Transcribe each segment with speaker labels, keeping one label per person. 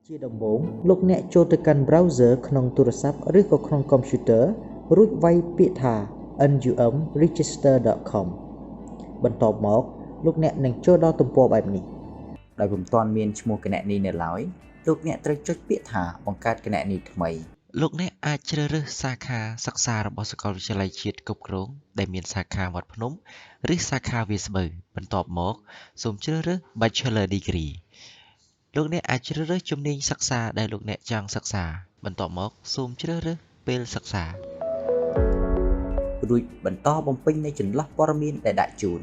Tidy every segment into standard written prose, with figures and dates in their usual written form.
Speaker 1: ជាដំបូងលោកអ្នកចូលទៅកាន់ browser ក្នុងទូរស័ព្ទឬក៏ក្នុង computer រួចវាយពាក្យថា numregister.com បន្ទាប់មកលោកអ្នកនឹងចូលដល់ទំព័របែបនេះដោយពុំទាន់មានឈ្មោះគណនីនៅឡើយលោកអ្នកត្រូវចុចពាក្យថាបង្កើតគណនីថ្មី
Speaker 2: លោកអ្នកអាចជ្រើសរើសសាខាសិក្សារបស់សាកលវិទ្យាល័យជាតិគ្រប់គ្រងដែលមានសាខាវត្តភ្នំឬសាខាវាលស្បូវបន្ទាប់មកសូមជ្រើសរើស Bachelor Degree លោកអ្នកអាចជ្រើសរើសជំនាញសិក្សាដែលលោកអ្នកចង់សិក្សាបន្ទាប់មកសូមជ្រើសរើសពេលសិក្សា
Speaker 1: រួចបន្តបំពេញនៅចន្លោះព័ត៌មានដែលដាក់ជូន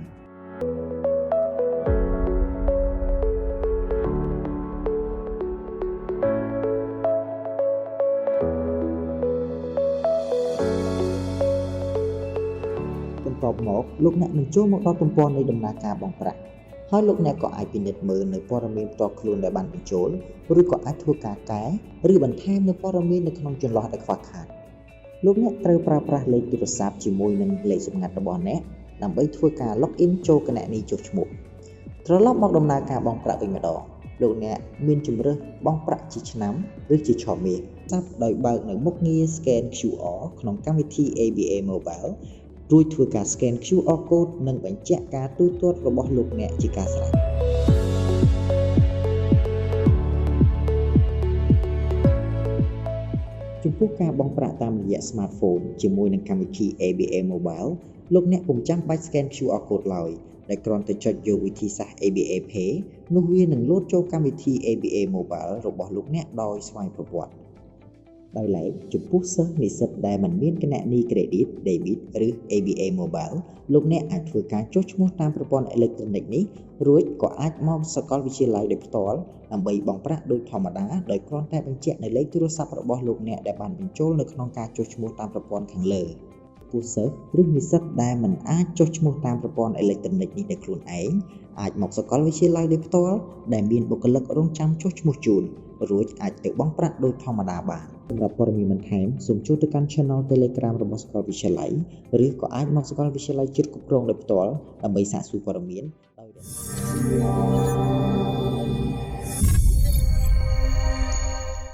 Speaker 1: បន្ទាប់មកលោកអ្នកនឹងចូលមកដល់ទំព័រនៃដំណើរការបង់ប្រាក់ហើយលោកអ្នកក៏អាចពិនិត្យមើលនៅព័ត៌មានផ្ទាល់ខ្លួនដែលបានបញ្ចូលឬក៏អាចធ្វើការកែឬបន្ថែមនៅព័ត៌មាននៅក្នុងចន្លោះដែលខ្វះខាតលោកអ្នកត្រូវប្រើប្រាស់លេខទូរស័ព្ទជាមួយនឹងលេខសម្ងាត់របស់អ្នកដើម្បីធ្វើការ login ចូលគណនីចុះឈ្មោះត្រឡប់មកដំណើរការបង់ប្រាក់វិញម្ដងលោកអ្នកមានជម្រើសបង់ប្រាក់ជាឆ្នាំឬជាឆមាសចាប់ដោយបើកនៅមុខងារ scan QR ក្នុងកម្មវិធី ABA Mobile រួចធ្វើការ scan QR code និងបញ្ជាក់ការទូទាត់របស់លោកអ្នកជាការស្រេចចំពោះការបង់ប្រាក់តាមរយៈ smartphone ជាមួយនឹងកម្មវិធី ABA Mobile លោកអ្នកពុំចាំបាច់ scan QR code ឡើយដែលគ្រាន់តែចុចយកវិធីសាស្ត្រ ABA Pay នោះវានឹងលោតចូលកម្មវិធី ABA Mobile របស់លោកអ្នកដោយស្វ័យប្រវត្តិដោយឡែកចំពោះសិស្សនិស្សិតដែលមិនមានគណនី Credit Debit ឬ ABA Mobile លោកអ្នកអាចធ្វើការចុះឈ្មោះតាមប្រព័ន្ធអេឡិចត្រូនិកនេះរួចក៏អាចមកសាកលវិទ្យាល័យដោយផ្ទាល់ដើម្បីបង់ប្រាក់ដូចធម្មតាដោយគ្រាន់តែបញ្ជាក់នៅលេខទូរស័ព្ទរបស់លោកអ្នកដែលបានបញ្ចូលនៅក្នុងការចុះឈ្មោះតាមប្រព័ន្ធខាងលើពួកសិស្សឬនិស្សិតដែលមិនអាចចុះឈ្មោះតាមប្រព័ន្ធអេឡិចត្រូនិកនេះដោយខ្លួនឯងអាចមកសាកលវិទ្យាល័យដោយផ្ទាល់ដែលមានបុគ្គលិករងចាំចុះឈ្មោះជូនរួចអាចទៅបង់ប្រាក់ដោយធម្មតាបានសម្រាប់ព័ត៌មានបន្ថែមសូមចូលទៅកាន់ Channel Telegram របស់សាកលវិទ្យាល័យឬក៏អាចមកសាកលវិទ្យាល័យជាតិគ្រប់គ្រងដោយផ្ទាល់ដើម្បីសាកសួរព័ត៌មានដោយ